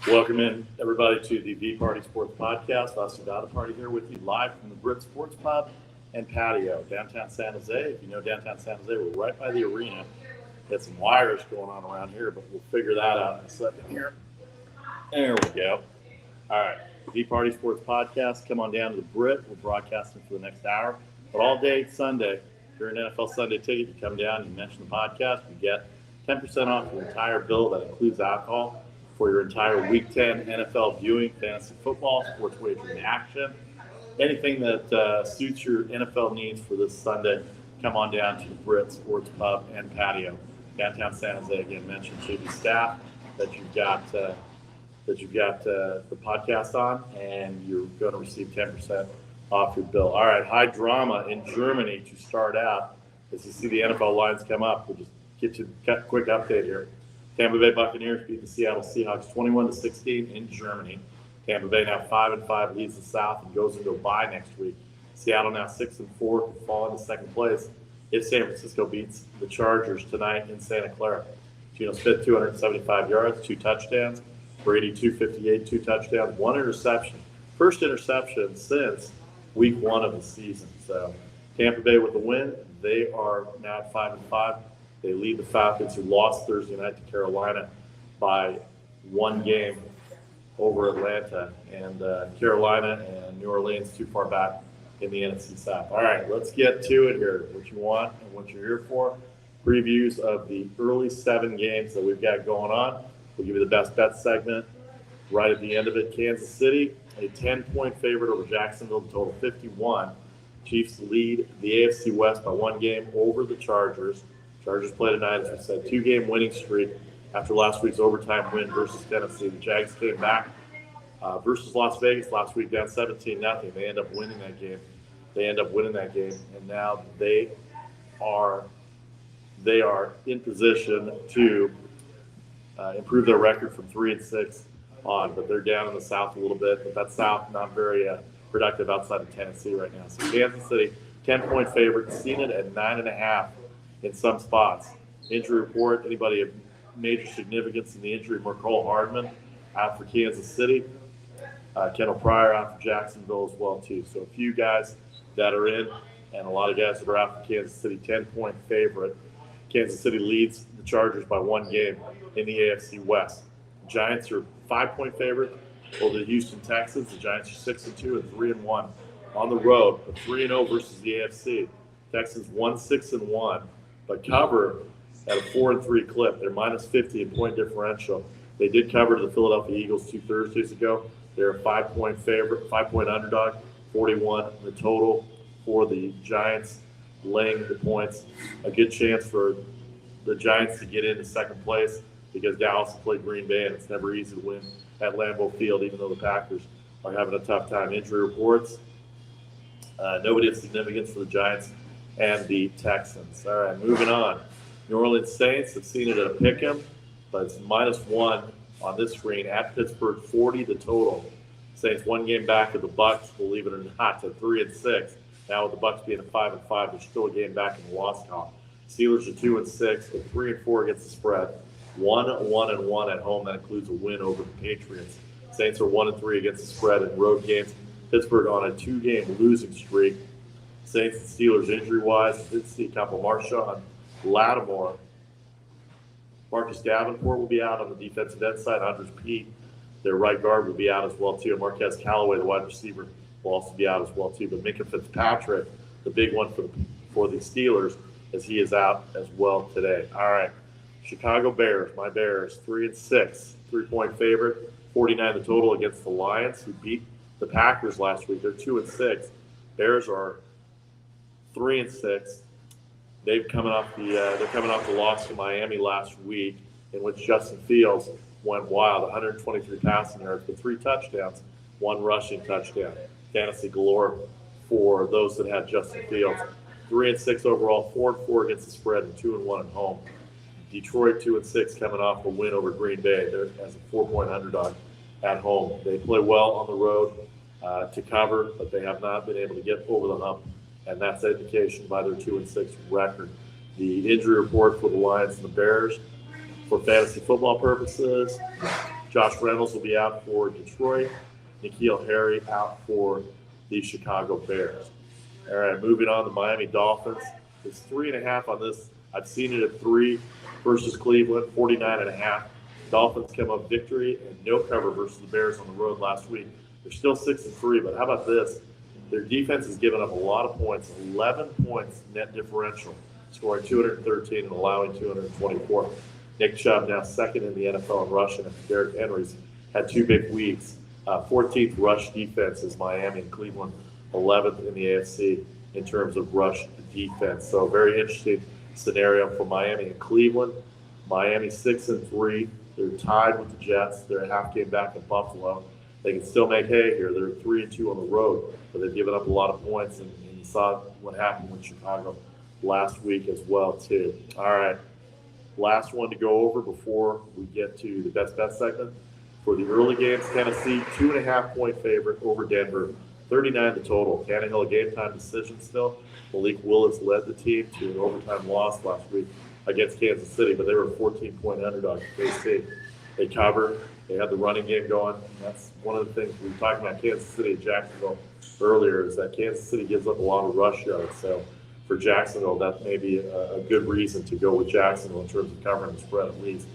Welcome in, everybody, to the VPartySports Podcast. Austin Data Party here with you live from the Brit Sports Pub and Patio, downtown San Jose. If you know downtown San Jose, we're right by the arena. Got some wires going on around here, but we'll figure that out in a second here. There we go. All right, the VPartySports Podcast. Come on down to the Brit. We're broadcasting for the next hour. But all day Sunday, if you're an NFL Sunday ticket, you come down, you mention the podcast, you get 10% off your entire bill. That includes alcohol for your entire Week 10 NFL viewing, fantasy football, sports wagering action, anything that suits your NFL needs for this Sunday. Come on down to the Brit Sports Pub and Patio, downtown San Jose. Again, mention to the staff that you've got the podcast on, and you're going to receive 10% off your bill. All right, high drama in Germany to start out. As you see the NFL lines come up, we'll just get you a quick update here. Tampa Bay Buccaneers beat the Seattle Seahawks 21-16 in Germany. Tampa Bay now 5-5 leads the South and goes into a bye next week. Seattle now 6-4 to fall into second place if San Francisco beats the Chargers tonight in Santa Clara. Geno Smith 275 yards, 2 touchdowns. Brady 258, 2 touchdowns, 1 interception. First interception since week 1 of the season. So Tampa Bay with the win. They are now at 5-5. They lead the Falcons, who lost Thursday night to Carolina by 1 game over Atlanta. And Carolina and New Orleans too far back in the NFC South. All right, let's get to it here. What you want and what you're here for. Previews of the early 7 games that we've got going on. We'll give you the best bet segment right at the end of it. Kansas City, a 10-point favorite over Jacksonville, total 51. Chiefs lead the AFC West by 1 game over the Chargers. Chargers play tonight, as we said, 2-game winning streak after last week's overtime win versus Tennessee. The Jags came back versus Las Vegas last week, down 17-0. They end up winning that game. And now they are in position to improve their record from 3-6 on. But they're down in the South a little bit. But that South not very productive outside of Tennessee right now. So Kansas City, 10-point favorite, seen it at 9.5. in some spots. Injury report, anybody of major significance in the injury, Mecole Hardman out for Kansas City. Kendall Pryor out for Jacksonville as well, too. So a few guys that are in and a lot of guys that are out for Kansas City, 10-point favorite. Kansas City leads the Chargers by 1 game in the AFC West. The Giants are 5-point favorite over the Houston Texans. The Giants are 6-2 and 3-1 on the road, but 3-0 versus the AFC. Texans 1-6-1. But cover at a 4-3 clip. They're minus 50 in point differential. They did cover to the Philadelphia Eagles 2 Thursdays ago. They're a 5-point favorite, 5-point underdog, 41 the total for the Giants, laying the points. A good chance for the Giants to get into second place because Dallas played Green Bay, and it's never easy to win at Lambeau Field, even though the Packers are having a tough time. Injury reports, nobody of significance for the Giants and the Texans. All right, moving on. New Orleans Saints have seen it at a pick'em, but it's -1 on this screen at Pittsburgh, 40 the total. Saints 1 game back of the Bucs, believe it or not, to 3-6. Now with the Bucs being a 5-5, they're still a game back in the loss column. Steelers are 2-6, but 3-4 against the spread. 1-1-1 at home. That includes a win over the Patriots. Saints are 1-3 against the spread in road games. Pittsburgh on a 2-game losing streak. Saints and Steelers injury-wise, did see a couple. Marshawn Lattimore. Marcus Davenport will be out on the defensive end side. Andres Pete, their right guard, will be out as well, too. Marquez Callaway, the wide receiver, will also be out as well, too. But Minka Fitzpatrick, the big one for the Steelers, as he is out as well today. All right, Chicago Bears, my Bears, 3-6, 3-point favorite, 49 the total against the Lions, who beat the Packers last week. They're 2-6. Bears are 3-6. They're coming off the loss to Miami last week, in which Justin Fields went wild, 123 passing yards, but 3 touchdowns, 1 rushing touchdown. Fantasy galore for those that had Justin Fields. 3-6 overall, 4-4 against the spread, and 2-1 at home. Detroit 2-6 coming off a win over Green Bay. They're as a 4-point underdog at home. They play well on the road to cover, but they have not been able to get over the hump, and that's indication by their 2-6 record. The injury report for the Lions and the Bears, for fantasy football purposes, Josh Reynolds will be out for Detroit. N'Keal Harry out for the Chicago Bears. All right, moving on to Miami Dolphins. It's 3.5 on this. I've seen it at 3 versus Cleveland, 49.5. Dolphins come up victory and no cover versus the Bears on the road last week. They're still 6-3, but how about this? Their defense has given up a lot of points, 11 points net differential, scoring 213 and allowing 224. Nick Chubb now second in the NFL in rushing after Derrick Henry's had 2 big weeks. 14th rush defense is Miami and Cleveland, 11th in the AFC in terms of rush defense. So very interesting scenario for Miami and Cleveland. Miami 6-3. They're tied with the Jets. They're a half game back in Buffalo. They can still make hay here. They're 3-2 on the road, but they've given up a lot of points, and you saw what happened with Chicago last week as well, too. All right, last one to go over before we get to the best bet segment. For the early games, Tennessee, 2.5-point favorite over Denver, 39 the total. Tannehill, a game-time decision still. Malik Willis led the team to an overtime loss last week against Kansas City, but they were a 14-point underdog at KC. They covered. They had the running game going. And that's one of the things we were talking about Kansas City and Jacksonville earlier, is that Kansas City gives up a lot of rush yards. So for Jacksonville, that may be a good reason to go with Jacksonville in terms of covering the spread at least.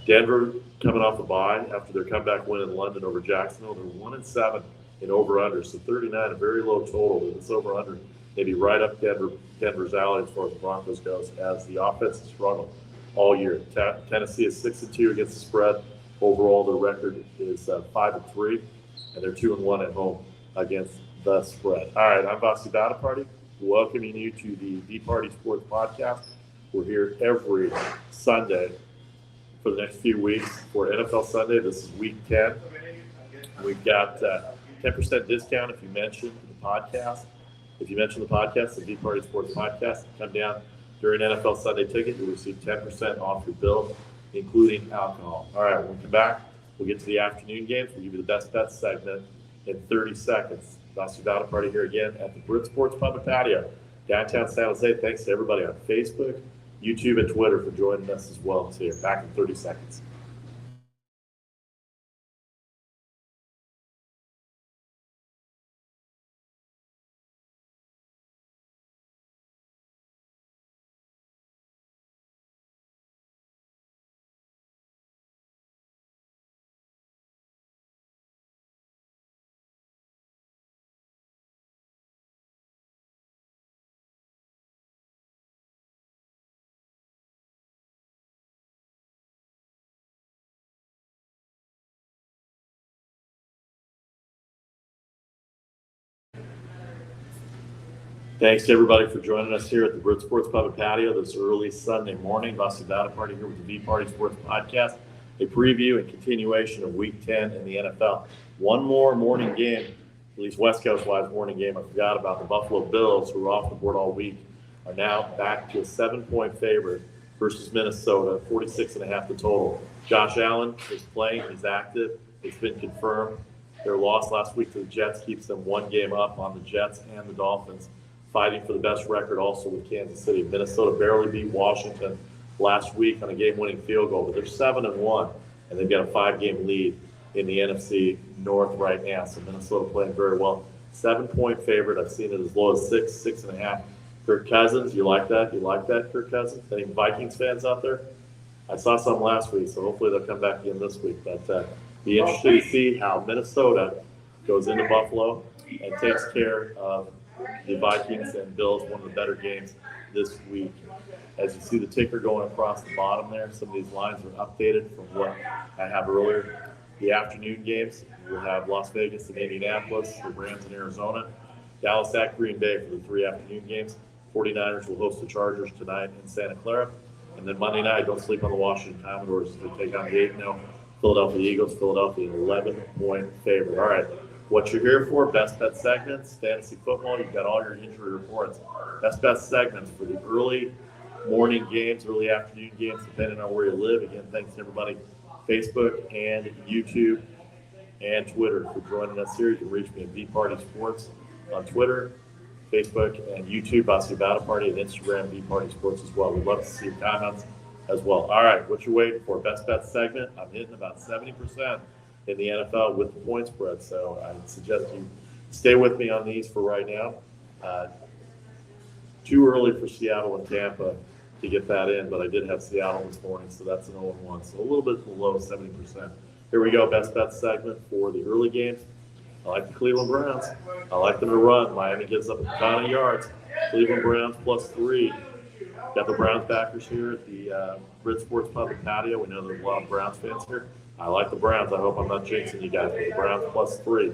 Denver coming off a bye after their comeback win in London over Jacksonville. They're 1-7 in over-under, so 39, a very low total. This over-under maybe right up Denver's alley as far as the Broncos goes, as the offense has struggled all year. Tennessee is 6-2 against the spread. Overall, their record is 5-3, and they're 2-1 at home against the spread. All right, I'm Vasi Badaparty, welcoming you to the VPartySports Podcast. We're here every Sunday for the next few weeks for NFL Sunday. This is week 10. We've got 10% discount if you mention the podcast. If you mention the podcast, the VPartySports Podcast, come down during NFL Sunday ticket, you'll receive 10% off your bill, including alcohol. All right, when we come back, we'll get to the afternoon games. We'll give you the best bets segment in 30 seconds. Vasi Badaparty here again at the Brit Sports Pub and Patio, downtown San Jose. Thanks to everybody on Facebook, YouTube, and Twitter for joining us as well. So you're back in 30 seconds. Thanks to everybody for joining us here at the Brit Sports Pub and Patio this early Sunday morning. Vasi Badaparty here with the VPartySports Podcast, a preview and continuation of Week 10 in the NFL. One more morning game, at least West Coast-wise morning game I forgot about. The Buffalo Bills, who were off the board all week, are now back to a 7-point favorite versus Minnesota, 46.5 the total. Josh Allen is playing. He's active. It's been confirmed. Their loss last week to the Jets keeps them one game up on the Jets and the Dolphins, fighting for the best record also with Kansas City. Minnesota barely beat Washington last week on a game-winning field goal, but they're 7-1, and they've got a 5-game lead in the NFC North right now. So Minnesota playing very well. 7-point favorite. I've seen it as low as 6.5. Kirk Cousins, you like that? You like that, Kirk Cousins? Any Vikings fans out there? I saw some last week, so hopefully they'll come back again this week. But be interested to see how Minnesota goes into Buffalo and takes care of the Vikings and Bills, one of the better games this week. As you see the ticker going across the bottom there, some of these lines are updated from what I have earlier. The afternoon games, we'll have Las Vegas and Indianapolis, the Rams in Arizona, Dallas at Green Bay for the 3 afternoon games. 49ers will host the Chargers tonight in Santa Clara. And then Monday night, don't sleep on the Washington Commodores as they take on the 8-0 Philadelphia Eagles. Philadelphia, an 11-point favorite. All right. What you're here for, best bet segments, fantasy football, you've got all your injury reports. Best bet segments for the early morning games, early afternoon games, depending on where you live. Again, thanks to everybody, Facebook and YouTube and Twitter for joining us here. You can reach me at VPartySports on Twitter, Facebook, and YouTube, Vasi Badaparty, and Instagram, VPartySports as well. We'd love to see your comments as well. All right, what you waiting for? Best bet segment. I'm hitting about 70% in the NFL with the point spread, so I suggest you stay with me on these for right now. Too early for Seattle and Tampa to get that in, but I did have Seattle this morning, so that's an 0-1, so a little bit below 70%. Here we go, best bet segment for the early games. I like the Cleveland Browns. I like them to run. Miami gives up a ton of yards. Cleveland Browns +3. Got the Browns backers here at the Brit Sports Pub and Patio. We know there's a lot of Browns fans here. I like the Browns. I hope I'm not jinxing you guys, but the Browns +3.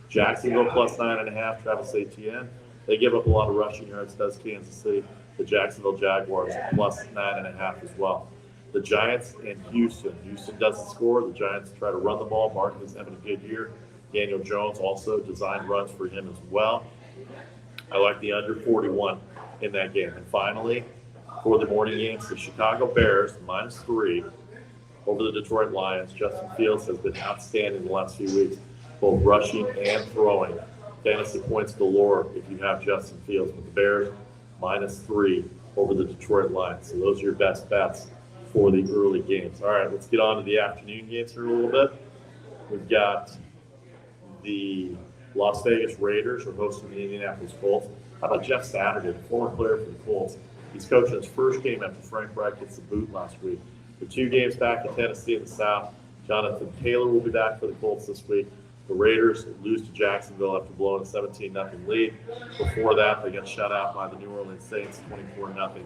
Jacksonville +9.5. Travis Etienne. They give up a lot of rushing yards, does Kansas City. The Jacksonville Jaguars +9.5 as well. The Giants and Houston. Houston doesn't score. The Giants try to run the ball. Martin is having a good year. Daniel Jones also designed runs for him as well. I like the under 41 in that game. And finally, for the morning games, the Chicago Bears -3 over the Detroit Lions. Justin Fields has been outstanding the last few weeks, both rushing and throwing. Fantasy points galore if you have Justin Fields with the Bears -3 over the Detroit Lions. So those are your best bets for the early games. All right, let's get on to the afternoon games here a little bit. We've got the Las Vegas Raiders are hosting the Indianapolis Colts. How about Jeff Saturday, the former player for the Colts? He's coaching his first game after Frank Reich gets the boot last week. The 2 games back in Tennessee in the South. Jonathan Taylor will be back for the Colts this week. The Raiders lose to Jacksonville after blowing a 17-0 lead. Before that, they got shut out by the New Orleans Saints 24-0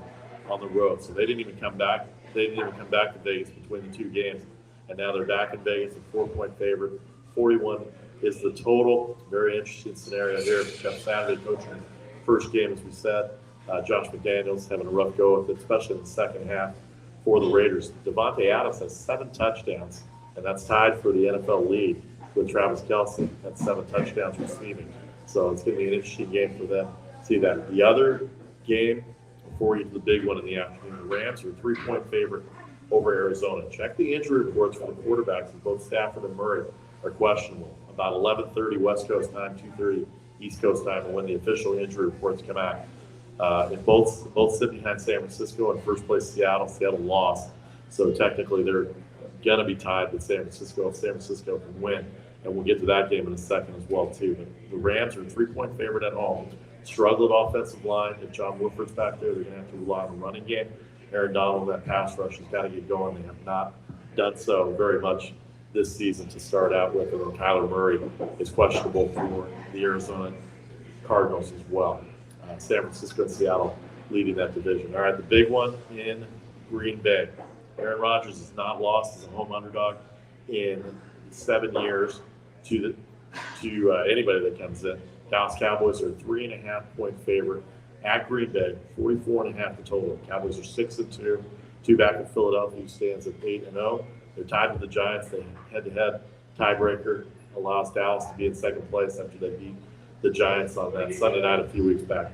on the road. So they didn't even come back. They didn't even come back to Vegas between the 2 games. And now they're back in Vegas, a 4-point favorite. 41 is the total. Very interesting scenario here. Jeff Saturday coaching first game, as we said. Josh McDaniels having a rough go with it, especially in the second half for the Raiders. Devontae Adams has 7 touchdowns, and that's tied for the NFL lead with Travis Kelce. That's 7 touchdowns receiving. So it's going to be an interesting game for them. See that. The other game, before we get to the big one in the afternoon, the Rams are a 3-point favorite over Arizona. Check the injury reports for the quarterbacks, and both Stafford and Murray are questionable. About 11:30 West Coast time, 2:30 East Coast time, and when the official injury reports come out. And both sit behind San Francisco in first place Seattle. Seattle lost, so technically they're going to be tied with San Francisco if San Francisco can win. And we'll get to that game in a second as well, too. But the Rams are a 3-point favorite at home. Struggled offensive line. If John Wolford's back there, they're going to have to rely on the running game. Aaron Donald, that pass rush has got to get going. They have not done so very much this season to start out with. And then Kyler Murray is questionable for the Arizona Cardinals as well. San Francisco and Seattle leading that division. All right, the big one in Green Bay. Aaron Rodgers has not lost as a home underdog in 7 years to anybody that comes in. Dallas Cowboys are a 3.5-point favorite at Green Bay, 44.5 the total. Cowboys are 6-2. 2 back in Philadelphia, who stands at 8-0. They're tied with the Giants. The head-to-head tiebreaker allows Dallas to be in second place after they beat the Giants on that Sunday night a few weeks back.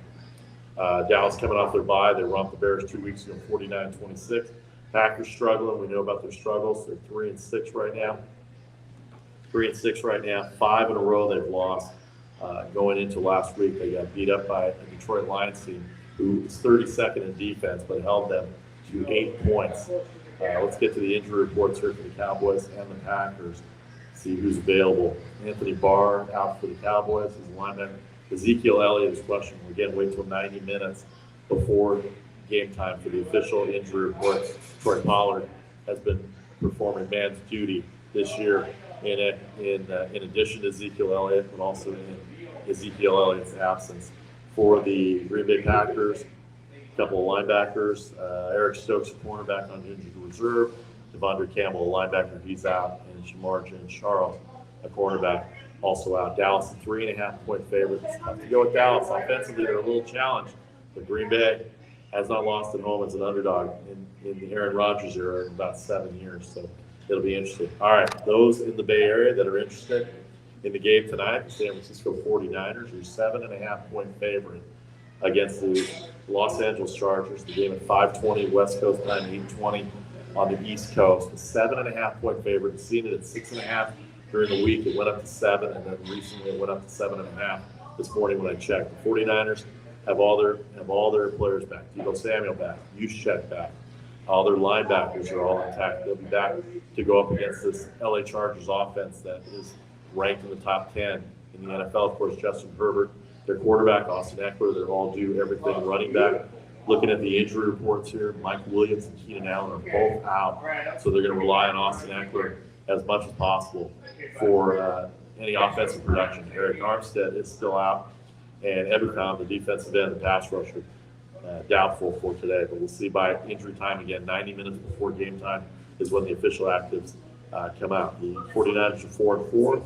Dallas coming off their bye. They romped the Bears 2 weeks ago, 49-26. Packers struggling. We know about their struggles. They're 3-6 right now. 3-6 right now. 5 in a row they've lost. Going into last week, they got beat up by a Detroit Lions team who was 32nd in defense, but held them to 8 points. Let's get to the injury reports here for the Cowboys and the Packers. See who's available. Anthony Barr out for the Cowboys as a linebacker. Ezekiel Elliott is questionable. Again, wait till 90 minutes before game time for the official injury report. Troy Pollard has been performing man's duty this year in addition to Ezekiel Elliott, but also in Ezekiel Elliott's absence. For the Green Bay Packers, a couple of linebackers. Eric Stokes, a cornerback on injured reserve. Devondre Campbell, a linebacker, he's out. And Shamar Charles, a cornerback, also out. Dallas, a 3.5-point favorite. It's tough to go with Dallas. Offensively, they're a little challenged. But Green Bay has not lost at home as an underdog in the Aaron Rodgers era in about 7 years. So it'll be interesting. All right, those in the Bay Area that are interested in the game tonight, the San Francisco 49ers are 7.5-point favorite against the Los Angeles Chargers. The game at 5:20 West Coast time, 8:20 on the East Coast. The 7.5-point favorite. We've seen it at 6.5 during the week. It went up to 7, and then recently it went up to 7.5 this morning when I checked. The 49ers have all their players back. Deebo Samuel back. Juszczyk back. All their linebackers are all intact. They'll be back to go up against this LA Chargers offense that is ranked in the top 10 in the NFL. Of course, Justin Herbert, their quarterback, Austin Eckler, they're all do everything running back. Looking at the injury reports here, Mike Williams and Keenan Allen are both out, so they're going to rely on Austin Eckler as much as possible for any offensive production. Eric Armstead is still out, and Ebukam, the defensive end, the pass rusher, doubtful for today. But we'll see by injury time again. 90 minutes before game time is when the official actives come out. The 49ers are 4-4.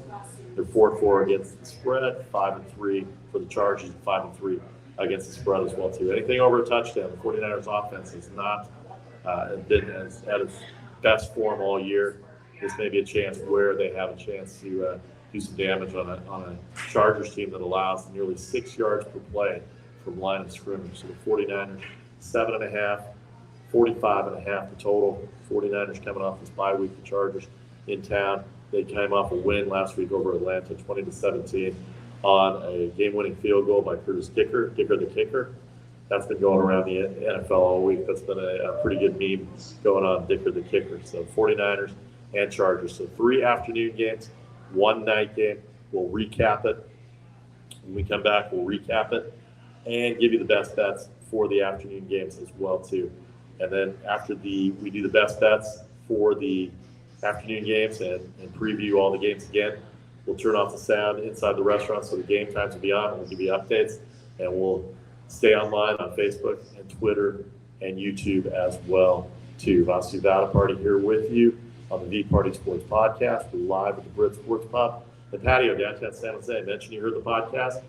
They're 4-4 against the spread, 5-3 for the Chargers, and 5-3 against the spread as well too. Anything over a touchdown, the 49ers offense has not been at its best form all year. This may be a chance where they have a chance to do some damage on a Chargers team that allows nearly 6 yards per play from line of scrimmage. So the 49ers, 7.5, 45.5 the total. 49ers coming off this bye week, the Chargers in town. They came off a win last week over Atlanta, 20-17, on a game-winning field goal by Curtis Dicker the kicker. That's been going around the NFL all week. That's been a pretty good meme going on, Dicker the kicker. So 49ers and Chargers. So 3 afternoon games, 1 night game. We'll recap it. When we come back, we'll recap it and give you the best bets for the afternoon games as well too. And then after we do the best bets for the afternoon games and preview all the games again, we'll turn off the sound inside the restaurant so the game times will be on. We'll give you updates, and we'll stay online on Facebook and Twitter and YouTube as well too. Vasu VParty here with you on the VPartySports Podcast. We're live at the Brit Sports Pub, the Patio, downtown San Jose. Mention you heard the podcast.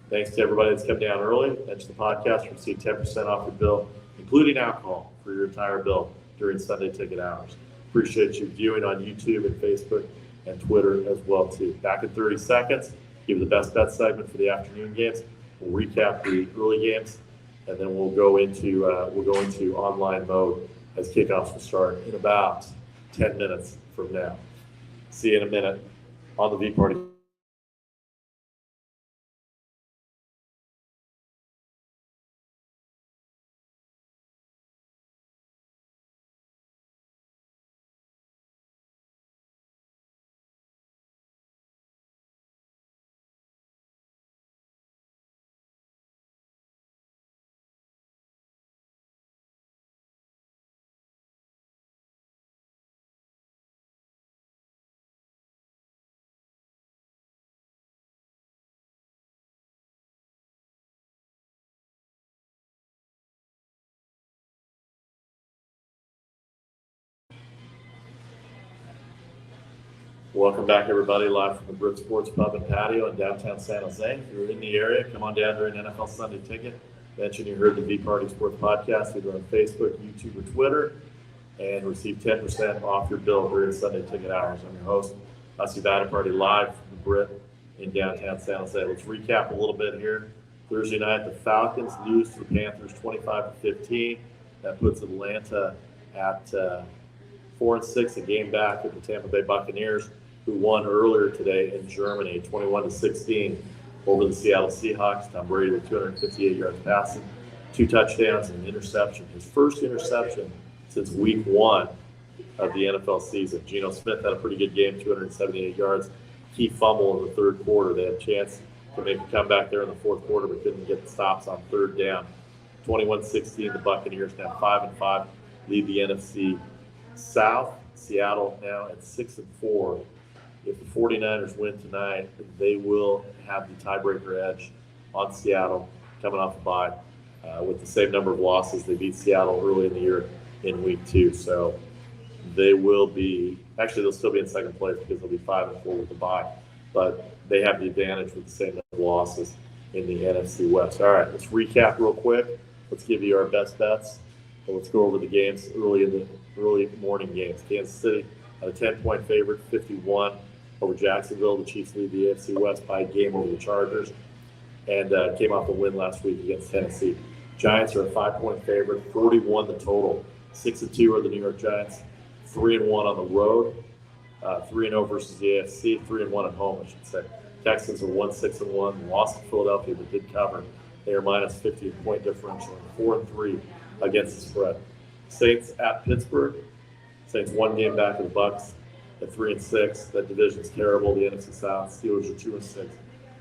Thanks to everybody that's come down early. Mention the podcast. You'll receive 10% off your bill, including alcohol, for your entire bill during Sunday ticket hours. Appreciate you viewing on YouTube and Facebook and Twitter as well too. Back in 30 seconds, give you the best bet segment for the afternoon games. We'll recap the early games, and then we'll go into online mode as kickoffs will start in about 10 minutes from now. See you in a minute on the V Party. Welcome back, everybody, live from the Brit Sports Pub and Patio in downtown San Jose. If you're in the area, come on down during NFL Sunday Ticket. Mention you heard the VPartySports Podcast either on Facebook, YouTube, or Twitter, and receive 10% off your bill during Sunday Ticket hours. I'm your host, Vasu VParty, live from the Brit in downtown San Jose. Let's recap a little bit here. Thursday night, the Falcons lose to the Panthers 25-15. That puts Atlanta at 4-6, a game back at the Tampa Bay Buccaneers, who won earlier today in Germany, 21-16 over the Seattle Seahawks. Tom Brady with 258 yards passing, 2 touchdowns and an interception. His first interception since week 1 of the NFL season. Geno Smith had a pretty good game, 278 yards. Key fumble in the third quarter. They had a chance to make a comeback there in the fourth quarter, but couldn't get the stops on third down. 21-16, the Buccaneers now 5-5, lead the NFC South. Seattle now at 6-4. If the 49ers win tonight, they will have the tiebreaker edge on Seattle coming off a bye with the same number of losses. They beat Seattle early in the year in week 2. So they will be, actually they'll still be in second place because they'll be 5-4 with the bye. But they have the advantage with the same number of losses in the NFC West. All right, let's recap real quick. Let's give you our best bets. So let's go over the games early morning games. Kansas City, a 10-point favorite, 51 over Jacksonville. The Chiefs lead the AFC West by a game over the Chargers, and came off a win last week against Tennessee. Giants are a 5-point favorite, 41 the total. 6-2 are the New York Giants, 3-1 on the road, 3-0 versus the AFC, 3-1 at home, I should say. Texans are 1-6-1, lost to Philadelphia but did cover. They are minus 50 point differential, 4-3 against the spread. Saints at Pittsburgh. Saints one game back of the Bucks at 3-6. That division's terrible. The NFC South. Steelers are 2-6.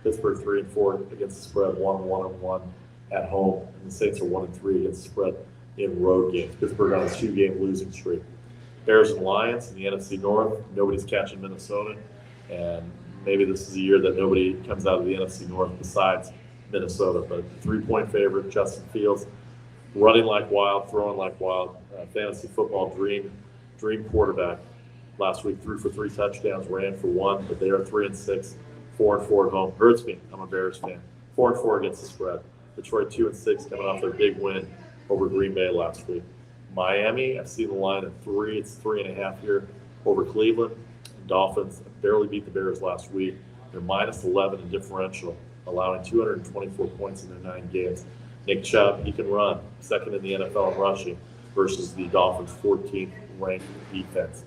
Pittsburgh 3-4 against the spread. 1-1 at home, and the Saints are 1-3 against the spread in road games. Pittsburgh on a 2-game losing streak. Bears and Lions in the NFC North. Nobody's catching Minnesota, and maybe this is a year that nobody comes out of the NFC North besides Minnesota. But 3-point favorite, Justin Fields, running like wild, throwing like wild. Fantasy football dream quarterback. Last week, threw for 3 touchdowns, ran for 1, but they are 3-6, 4-4 at home. Hurts me. I'm a Bears fan. 4-4 against the spread. Detroit 2-6, coming off their big win over Green Bay last week. Miami, I've seen the line at 3. It's 3.5 here over Cleveland. Dolphins barely beat the Bears last week. They're -11 in differential, allowing 224 points in their 9 games. Nick Chubb, he can run, second in the NFL in rushing, versus the Dolphins' 14th ranked defense.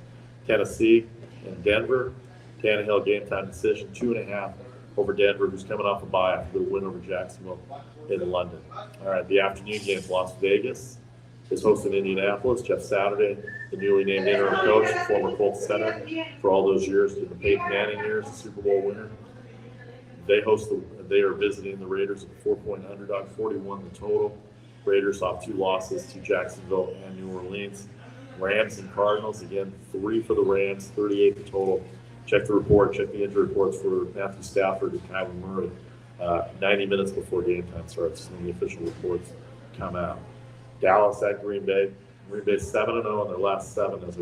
Tennessee and Denver, Tannehill game time decision, 2.5 over Denver, who's coming off a bye after the win over Jacksonville in London. All right, the afternoon games, Las Vegas is hosting Indianapolis. Jeff Saturday, the newly named interim coach, former Colts center for all those years, in the Peyton Manning years, the Super Bowl winner. They are visiting the Raiders at a 4-point underdog, 41 the total. Raiders off 2 losses to Jacksonville and New Orleans. Rams and Cardinals, again, 3 for the Rams, 38 the total. Check the report, check the injury reports for Matthew Stafford and Kyler Murray 90 minutes before game time starts when the official reports come out. Dallas at Green Bay. Green Bay 7-0 in their last 7 as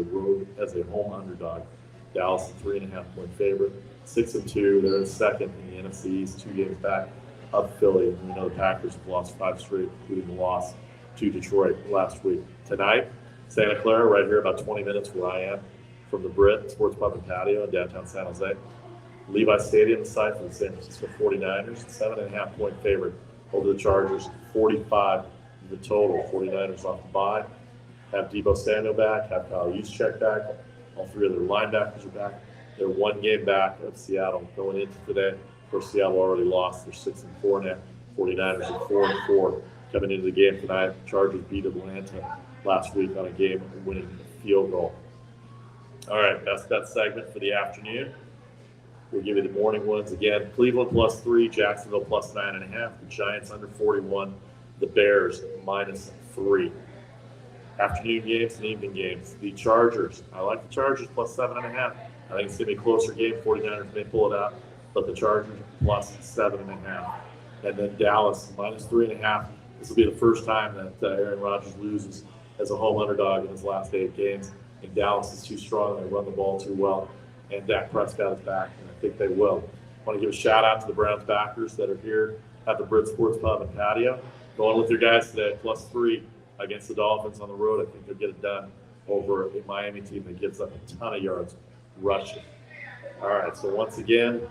a home underdog. Dallas a 3.5-point favorite. 6-2. They're in second in the NFC East, 2 games back of Philly. We know the Packers have lost 5 straight, including the loss to Detroit last week. Tonight, Santa Clara, right here, about 20 minutes where I am, from the Brit Sports Pub and Patio in downtown San Jose. Levi Stadium side for the San Francisco 49ers, 7.5-point favorite over the Chargers, 45 the total. 49ers off the bye. Have Deebo Samuel back, have Kyle Juszczyk back. All 3 of their linebackers are back. They're 1 game back of Seattle going into today. Of course, Seattle already lost. They're 6-4 now. 49ers are 4-4 coming into the game tonight. Chargers beat Atlanta last week on a game-winning field goal. All right, that's that segment for the afternoon. We'll give you the morning ones again. Cleveland +3, Jacksonville +9.5. The Giants under 41. The Bears -3. Afternoon games and evening games. The Chargers. I like the Chargers +7.5. I think it's going to be a closer game. 49ers may pull it out, but the Chargers +7.5. And then Dallas -3.5. This will be the first time that Aaron Rodgers loses as a home underdog in his last 8 games. I think Dallas is too strong. They run the ball too well. And Dak Prescott is back, and I think they will. I want to give a shout-out to the Browns backers that are here at the Brit Sports Pub and Patio. Going with your guys today, +3 against the Dolphins on the road. I think they'll get it done over a Miami team that gives up a ton of yards rushing. All right, so once again,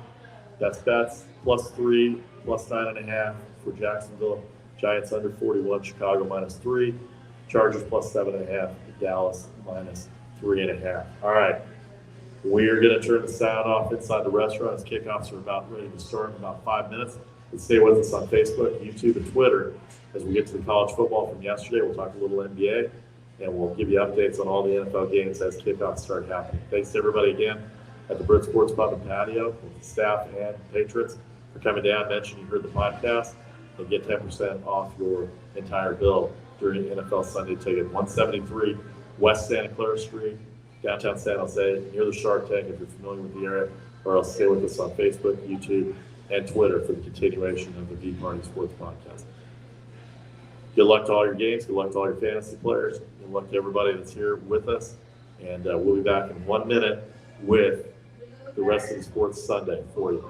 that's bets. +3, +9.5 for Jacksonville. Giants under 41, Chicago -3. Chargers +7.5, Dallas -3.5. All right, we are going to turn the sound off inside the restaurant as kickoffs are about ready to start in about 5 minutes. And stay with us on Facebook, YouTube, and Twitter as we get to the college football from yesterday. We'll talk a little NBA, and we'll give you updates on all the NFL games as kickoffs start happening. Thanks to everybody again at the Brit Sports Pub and Patio, with the staff and patrons for coming down. Mention you heard the podcast, and get 10% off your entire bill during NFL Sunday Ticket. 173 West Santa Clara Street, downtown San Jose, near the Shark Tank if you're familiar with the area, or else stay with us on Facebook, YouTube, and Twitter for the continuation of the VPartySports Podcast. Good luck to all your games. Good luck to all your fantasy players. Good luck to everybody that's here with us. And we'll be back in 1 minute with the rest of the Sports Sunday for you.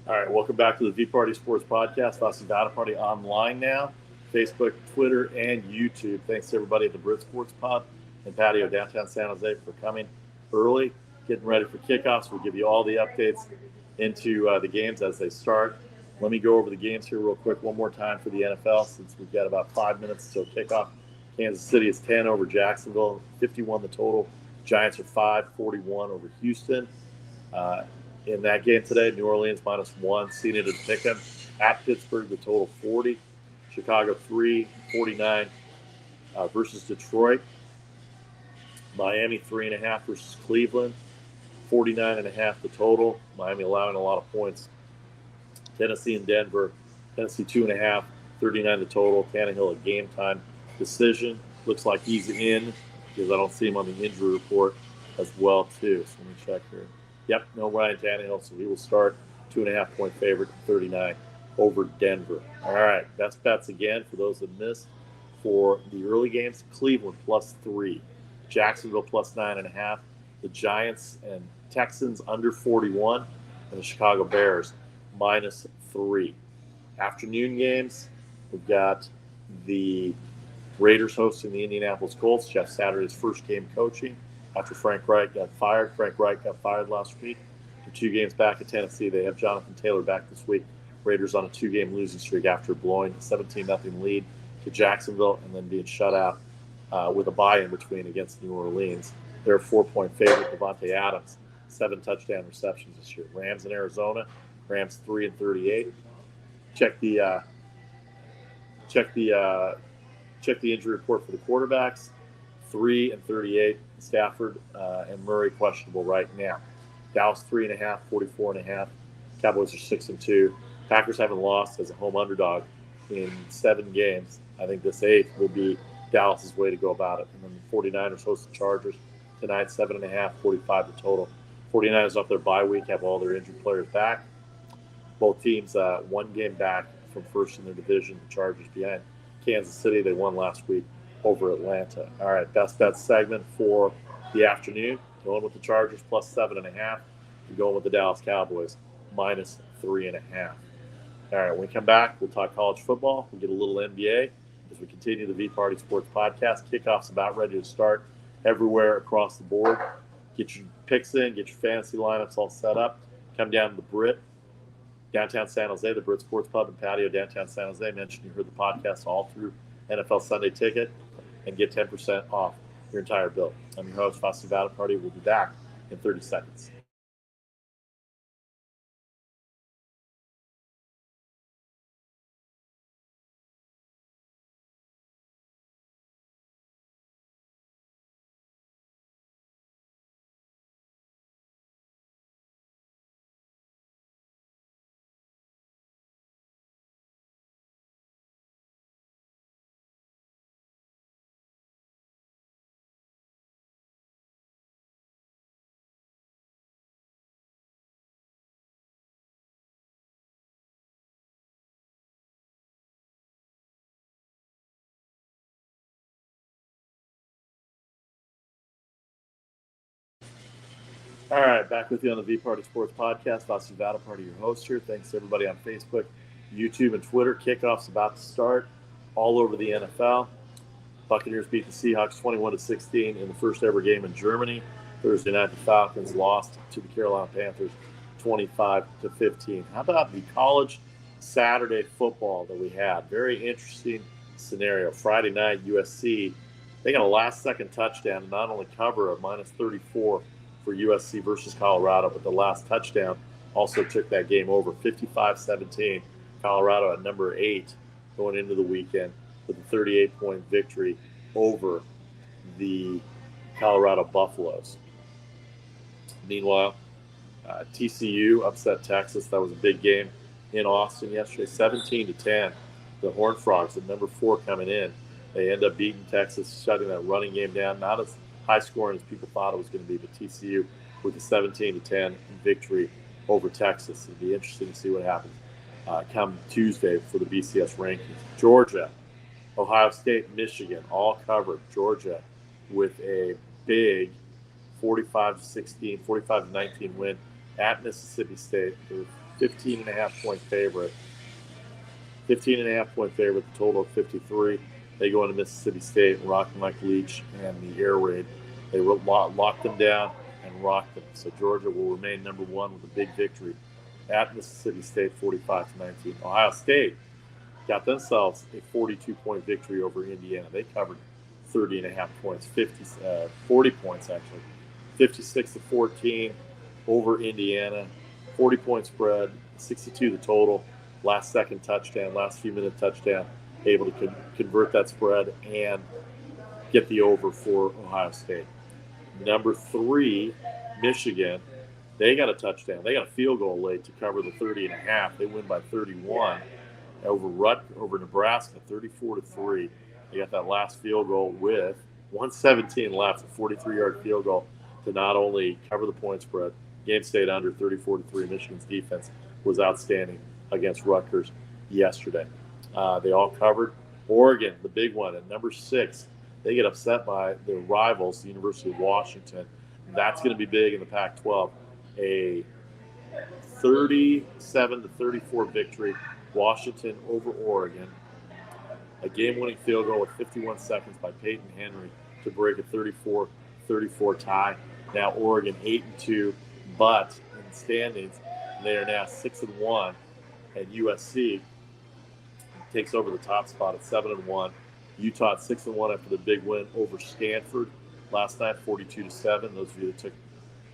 All right, welcome back to the VPartySports Podcast. VParty online now, Facebook, Twitter, and YouTube. Thanks to everybody at the Brit Sports Pub and Patio, downtown San Jose, for coming early, getting ready for kickoffs. We'll give you all the updates into the games as they start. Let me go over the games here real quick one more time for the NFL, since we've got about 5 minutes till kickoff. Kansas City is 10 over Jacksonville, 51 the total. Giants are 5, 41 over Houston. In that game today, New Orleans -1, seeded at pick'em. At Pittsburgh, the total 40. Chicago 3, 49 versus Detroit. Miami 3.5 versus Cleveland. 49.5 the total. Miami allowing a lot of points. Tennessee and Denver. Tennessee 2.5, 39 the total. Tannehill a game time decision. Looks like he's in, because I don't see him on the injury report as well too. So let me check here. Yep, no Ryan Tannehill, so he will start. 2.5 point favorite, 39 over Denver. All right, best bets again for those that missed. For the early games, Cleveland +3, Jacksonville +9.5, the Giants and Texans under 41, and the Chicago Bears -3. Afternoon games, we've got the Raiders hosting the Indianapolis Colts. Jeff Saturday's first game coaching after Frank Reich got fired. Frank Reich got fired last week. They're 2 games back at Tennessee. They have Jonathan Taylor back this week. Raiders on a 2-game losing streak after blowing a 17-0 lead to Jacksonville and then being shut out with a bye in between against New Orleans. They're a 4-point favorite. Devontae Adams, 7 touchdown receptions this year. Rams in Arizona. Rams 3-38. Check the injury report for the quarterbacks. 3-38. Stafford and Murray questionable right now. Dallas 3.5, 44.5. Cowboys are 6-2. Packers haven't lost as a home underdog in 7 games. I think this 8th will be Dallas's way to go about it. And then the 49ers host the Chargers tonight, 7.5, 45 the total. 49ers off their bye week, have all their injured players back. Both teams 1 game back from first in their division. The Chargers behind Kansas City. They won last week over Atlanta. All right, best bet segment for the afternoon. Going with the Chargers +7.5. And going with the Dallas Cowboys -3.5. All right, when we come back, we'll talk college football. We'll get a little NBA as we continue the VPartySports Podcast. Kickoff's about ready to start everywhere across the board. Get your picks in, get your fantasy lineups all set up. Come down to the Brit, downtown San Jose, the Brit Sports Pub and Patio, downtown San Jose. Mentioned you heard the podcast all through NFL Sunday Ticket, and get 10% off your entire bill. I'm your host, VParty. We'll be back in 30 seconds. All right, back with you on the VPartySports Podcast. VParty, your host here. Thanks to everybody on Facebook, YouTube, and Twitter. Kickoff's about to start all over the NFL. Buccaneers beat the Seahawks 21-16 in the first ever game in Germany. Thursday night, the Falcons lost to the Carolina Panthers 25-15. How about the college Saturday football that we had? Very interesting scenario. Friday night, USC, they got a last-second touchdown to not only cover a -34 for USC versus Colorado, but the last touchdown also took that game over. 55-17, Colorado at number 8 going into the weekend with a 38-point victory over the Colorado Buffaloes. Meanwhile, TCU upset Texas. That was a big game in Austin yesterday, 17-10. The Horned Frogs at number 4 coming in. They end up beating Texas, shutting that running game down. Not as high scoring as people thought it was going to be, but TCU with a 17-10 victory over Texas. It'll be interesting to see what happens come Tuesday for the BCS rankings. Georgia, Ohio State, Michigan, all covered. Georgia with a big 45-16, 45-19 win at Mississippi State. They're 15.5-point favorite. 15.5-point favorite, the total of 53. They go into Mississippi State, rocking Mike Leach and the air raid. They locked them down and rocked them. So Georgia will remain number one with a big victory at Mississippi State, 45-19. Ohio State got themselves a 42-point victory over Indiana. They covered 30.5 points, 40 points actually, 56-14 over Indiana. 40-point spread, 62 the total. Last second touchdown, last few minute touchdown, able to convert that spread and get the over for Ohio State. Number 3, Michigan, they got a touchdown. They got a field goal late to cover the 30.5. They win by 31 over Nebraska, 34-3. They got that last field goal with 1:17 left, a 43-yard field goal to not only cover the point spread. Game stayed under 34-3. Michigan's defense was outstanding against Rutgers yesterday. They all covered. Oregon, the big one, at number 6, they get upset by their rivals, the University of Washington. That's going to be big in the Pac-12. A 37-34 victory, Washington over Oregon. A game-winning field goal with 51 seconds by Peyton Henry to break a 34-34 tie. Now Oregon 8-2, but in the standings, they are now 6-1. And USC takes over the top spot at 7-1. Utah at 6-1 after the big win over Stanford last night, 42-7. Those of you that took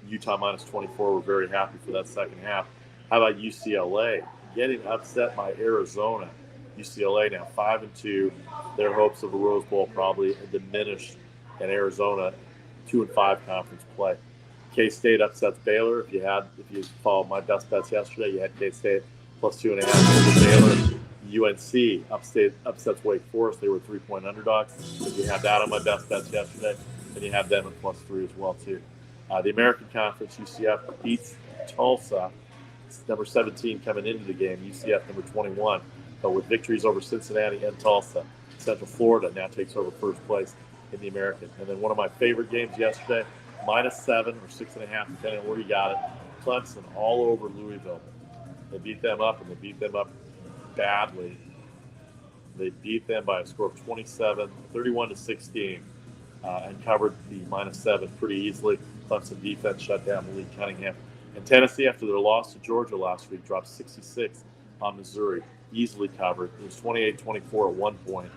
Utah minus 24 were very happy for that second half. How about UCLA getting upset by Arizona? UCLA now 5-2. Their hopes of a Rose Bowl probably diminished, and Arizona 2-5 conference play. K-State upsets Baylor. If you followed my best bets yesterday, you had K-State plus 2.5 over Baylor. UNC upsets Wake Forest. They were 3-point underdogs. If you had that on my best bets yesterday, and you had them at plus 3 as well too. The American Conference, UCF beats Tulsa. It's number 17 coming into the game. UCF number 21. But with victories over Cincinnati and Tulsa, Central Florida now takes over first place in the American. And then one of my favorite games yesterday, -7 or 6.5, depending on where you got it. Clemson all over Louisville. They beat them up, and they beat them up badly. They beat them by a score of 31-16, and covered the -7 pretty easily. Clemson defense shut down Malik Cunningham. And Tennessee, after their loss to Georgia last week, dropped 66 on Missouri. Easily covered. It was 28-24 at one point,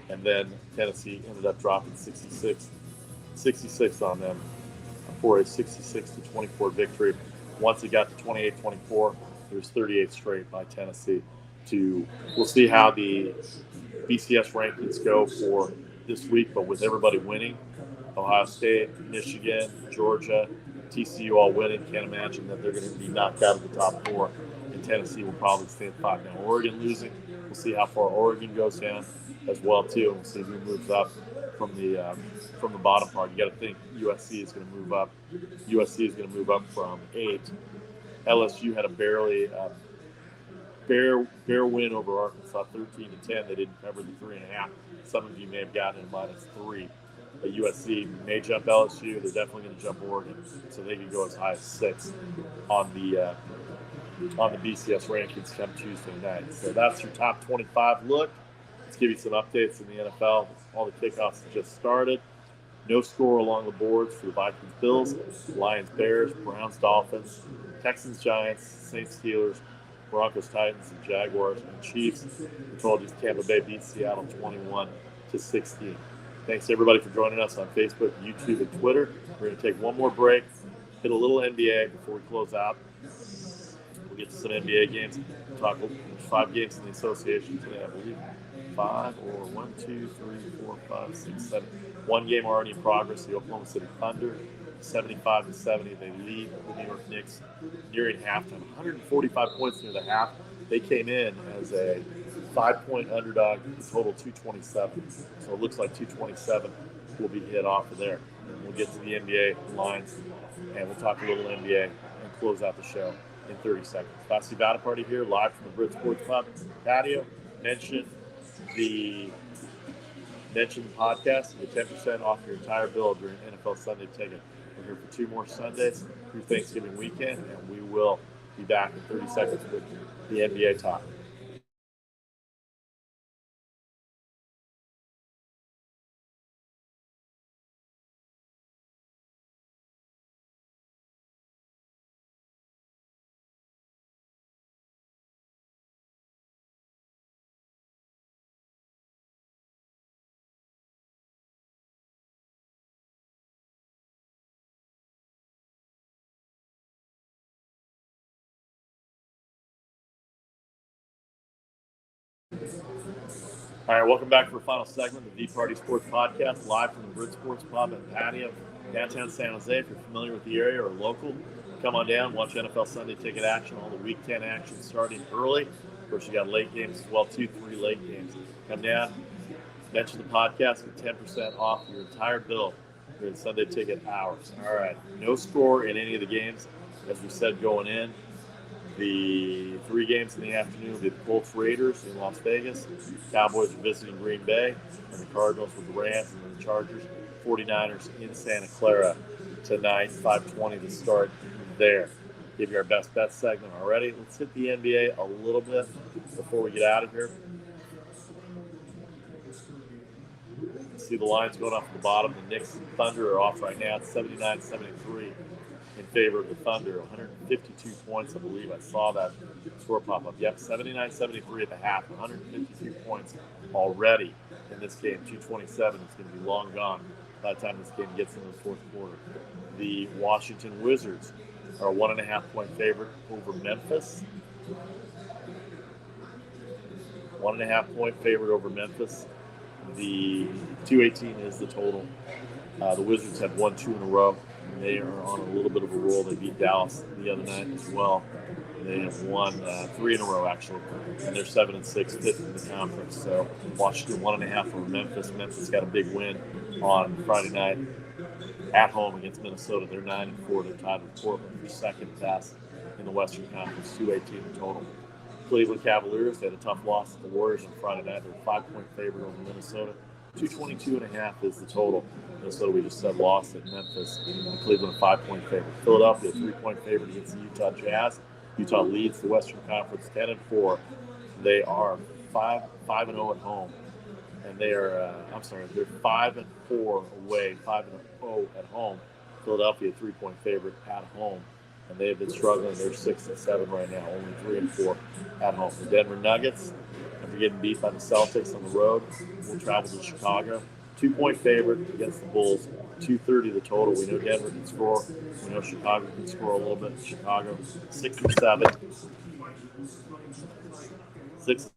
and then Tennessee ended up dropping 66 on them for a 66-24 victory. Once it got to 28-24, it was 38 straight by Tennessee. We'll see how the BCS rankings go for this week, but with everybody winning, Ohio State, Michigan, Georgia, TCU all winning, can't imagine that they're going to be knocked out of the top 4. And Tennessee will probably stay at 5. Now Oregon losing, we'll see how far Oregon goes down as well too. We'll see who moves up from the bottom part. You got to think USC is going to move up. USC is going to move up from 8. LSU had a bare win over Arkansas, 13-10. They didn't cover the 3.5. Some of you may have gotten it -3. But USC may jump LSU. They're definitely going to jump Oregon, so they could go as high as 6 on the BCS rankings come Tuesday night. So that's your top 25 look. Let's give you some updates in the NFL. All the kickoffs have just started. No score along the boards for the Vikings, Bills, Lions, Bears, Browns, Dolphins, Texans, Giants, Saints, Steelers, Broncos, Titans, and Jaguars, and Chiefs. We told you Tampa Bay beat Seattle 21-16. Thanks everybody for joining us on Facebook, YouTube, and Twitter. We're going to take one more break, hit a little NBA before we close out. We'll get to some NBA games. Talk 5 games in the association today, I believe. 5 or 1, 2, 3, 4, 5, 6, 7. One game already in progress. The Oklahoma City Thunder, 75-70. They lead the New York Knicks nearing halftime. 145 points near the half. They came in as a 5-point underdog, total 227. So it looks like 227 will be hit off of there. And we'll get to the NBA lines, and we'll talk a little NBA and close out the show in 30 seconds. That's the Battle Party here, live from the Brit Sports Club Patio. Mention the podcast and get 10% off your entire bill during NFL Sunday Ticket. We're here for 2 more Sundays through Thanksgiving weekend, and we will Be back in 30 seconds with the NBA talk. All right, welcome back for the final segment of the VPartySports Podcast, live from the Brit Sports Pub and Patio, downtown San Jose. If you're familiar with the area or local, come on down, watch NFL Sunday Ticket action, all the Week 10 action starting early. Of course, you got late games as well, 2-3 late games. Come down, mention the podcast, get 10% off your entire bill during Sunday Ticket hours. All right, no score in any of the games, as we said going in. The 3 games in the afternoon will be the Colts Raiders in Las Vegas, Cowboys are visiting Green Bay, and the Cardinals with the Rams, and then the Chargers, 49ers in Santa Clara tonight, 5:20 to start there. Give you our best bet segment already. Let's hit the NBA a little bit before we get out of here. See the lines going off at the bottom. The Knicks and Thunder are off right now. It's 79-73 in favor of the Thunder. 152 points, I believe. I saw that score pop up. Yep, 79-73 at the half. 152 points already in this game. 227 is going to be long gone by the time this game gets into the fourth quarter. The Washington Wizards are a 1.5-point favorite over Memphis. 1.5-point favorite over Memphis. The 218 is the total. The Wizards have won 2 in a row. They are on a little bit of a roll. They beat Dallas the other night as well. They have won 3 in a row, actually, and they're 7-6, 5th in the conference. So Washington 1.5 over Memphis. Memphis got a big win on Friday night at home against Minnesota. They're 9-4. They're tied with Portland for second best in the Western Conference. 218 in total. Cleveland Cavaliers, they had a tough loss to the Warriors on Friday night. They're a 5-point favorite over Minnesota. 222.5 is the total. Minnesota, we just said, lost at Memphis. And Cleveland, a 5-point favorite. Philadelphia, a 3-point favorite against the Utah Jazz. Utah leads the Western Conference 10-4. They are 5-0 at home. And they are, they're 5-4 away, 5-0 at home. Philadelphia, a 3-point favorite at home. And they have been struggling. They're 6-7 right now, only 3-4 at home. The Denver Nuggets, after getting beat by the Celtics on the road, will travel to Chicago. 2-point favorite against the Bulls. 230 the total. We know Denver can score. We know Chicago can score a little bit. Chicago 6-7. 6.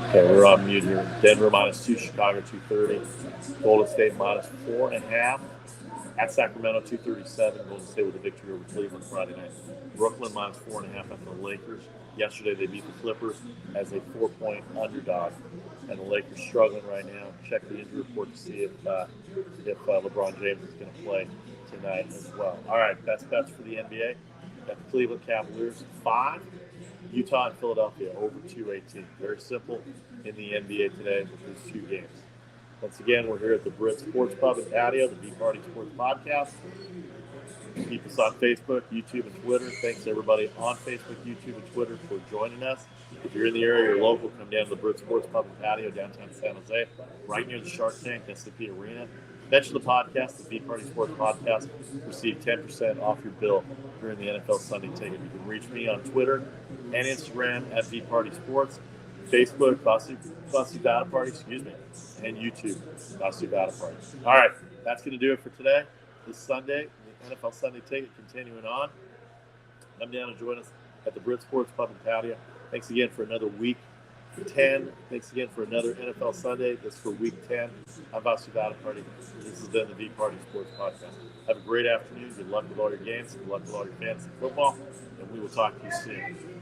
Okay, we're on mute here. Denver -2, Chicago 230. Golden State -4.5. At Sacramento 237. Golden State with a victory over Cleveland Friday night. Brooklyn -4.5 after the Lakers. Yesterday they beat the Clippers as a 4-point underdog, and the Lakers struggling right now. Check the injury report to see if LeBron James is going to play tonight as well. All right, best bets for the NBA. Got the Cleveland Cavaliers 5. Utah and Philadelphia over 218. Very simple in the NBA today with these 2 games. Once again, we're here at the Brit Sports Pub and Patio, the VPartySports Podcast. Keep us on Facebook, YouTube, and Twitter. Thanks to everybody on Facebook, YouTube, and Twitter for joining us. If you're in the area or local, come down to the Brit Sports Pub and Patio downtown San Jose, right near the Shark Tank, S&P Arena. Mention the podcast, the VPartySports Podcast. Receive 10% off your bill during the NFL Sunday Ticket. You can reach me on Twitter and Instagram at VPartySports, Facebook, Bussy Battle Party, and YouTube, Bussy Battle Party. All right, that's going to do it for today. This Sunday, the NFL Sunday Ticket continuing on. Come down and join us at the Brit Sports Pub and Patio. Thanks again for another week 10. Thanks again for another NFL Sunday. This is for week 10. I'm Bussy Battle Party. This has been the VPartySports Podcast. Have a great afternoon. Good luck with all your games. Good luck with all your fantasy football. And we will talk to you soon.